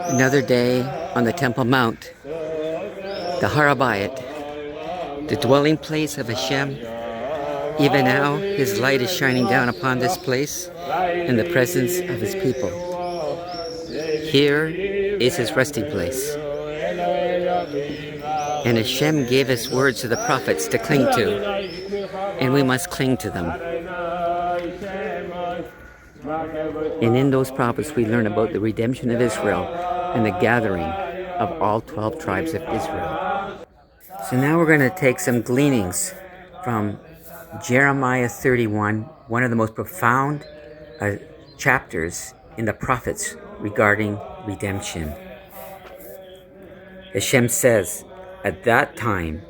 Another day on the Temple Mount, the Har HaBayt, the dwelling place of Hashem. Even now, His light is shining down upon this place in the presence of His people. Here is His resting place. And Hashem gave His words to the prophets to cling to, and we must cling to them. And in those prophets we learn about the redemption of Israel and the gathering of all 12 tribes of Israel. So now we're going to take some gleanings from Jeremiah 31, one of the most profound chapters in the prophets regarding redemption. Hashem says, "At that time,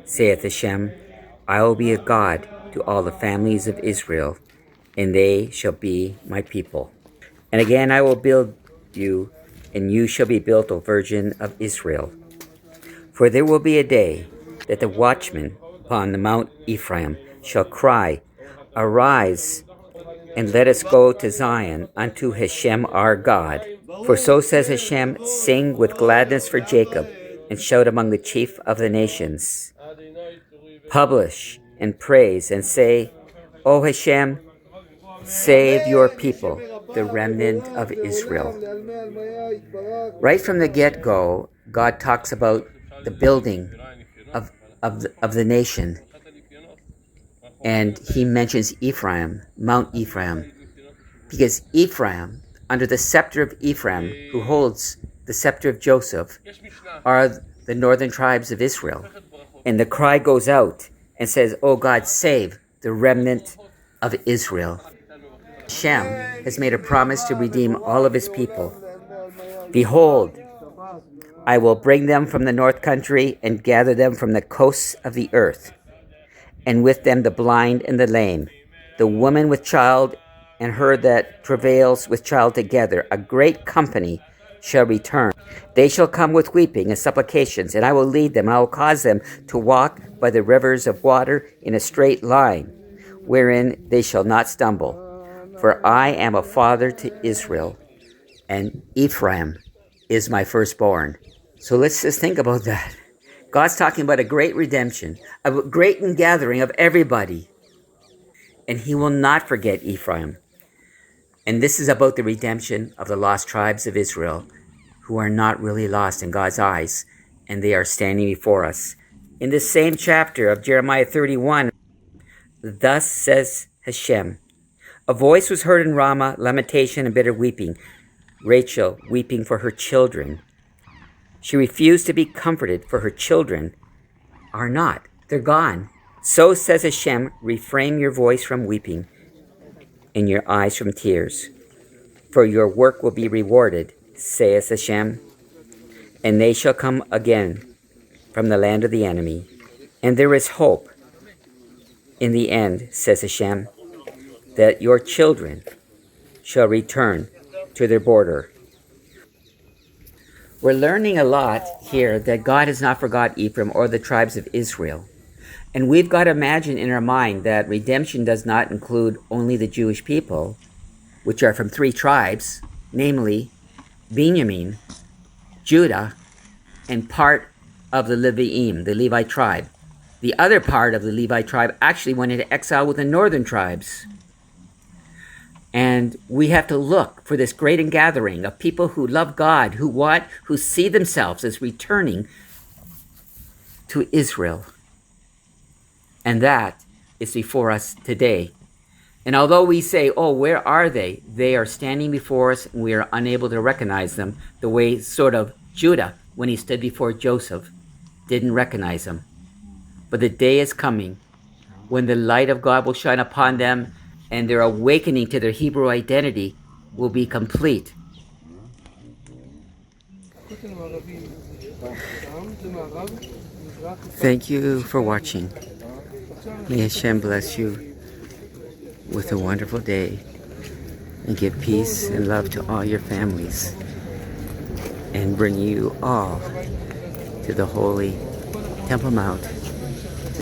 saith Hashem, I will be a God to all the families of Israel, and they shall be my people. And again I will build you, and you shall be built, O Virgin of Israel. For there will be a day that the watchman upon the Mount Ephraim shall cry, Arise, and let us go to Zion, unto Hashem our God. For so says Hashem, Sing with gladness for Jacob, and shout among the chief of the nations. Publish and praise, and say, O Hashem, save your people, the remnant of Israel." Right from the get-go, God talks about the building of the nation. And He mentions Ephraim, Mount Ephraim. Because Ephraim, under the scepter of Ephraim, who holds the scepter of Joseph, are the northern tribes of Israel. And the cry goes out and says, "Oh God, save the remnant of Israel." Hashem has made a promise to redeem all of His people. "Behold, I will bring them from the north country and gather them from the coasts of the earth, and with them the blind and the lame, the woman with child and her that travails with child together. A great company shall return. They shall come with weeping and supplications, and I will lead them, and I will cause them to walk by the rivers of water in a straight line, wherein they shall not stumble. For I am a father to Israel, and Ephraim is my firstborn." So let's just think about that. God's talking about a great redemption, a great ingathering of everybody. And He will not forget Ephraim. And this is about the redemption of the lost tribes of Israel, who are not really lost in God's eyes, and they are standing before us. In this same chapter of Jeremiah 31, thus says Hashem, "A voice was heard in Ramah, lamentation and bitter weeping, Rachel weeping for her children. She refused to be comforted, for her children are not. They're gone. So says Hashem, refrain your voice from weeping and your eyes from tears. For your work will be rewarded, saith Hashem. And they shall come again from the land of the enemy. And there is hope in the end, says Hashem, that your children shall return to their border." We're learning a lot here that God has not forgot Ephraim or the tribes of Israel. And we've got to imagine in our mind that redemption does not include only the Jewish people, which are from 3 tribes, namely Benjamin, Judah, and part of the Leviim, the Levite tribe. The other part of the Levite tribe actually went into exile with the northern tribes. And we have to look for this great ingathering of people who love God, who see themselves as returning to Israel. And that is before us today. And although we say, oh, where are they? They are standing before us, and we are unable to recognize them the way sort of Judah, when he stood before Joseph, didn't recognize him. But the day is coming when the light of God will shine upon them, and their awakening to their Hebrew identity will be complete. Thank you for watching. May Hashem bless you with a wonderful day and give peace and love to all your families and bring you all to the holy Temple Mount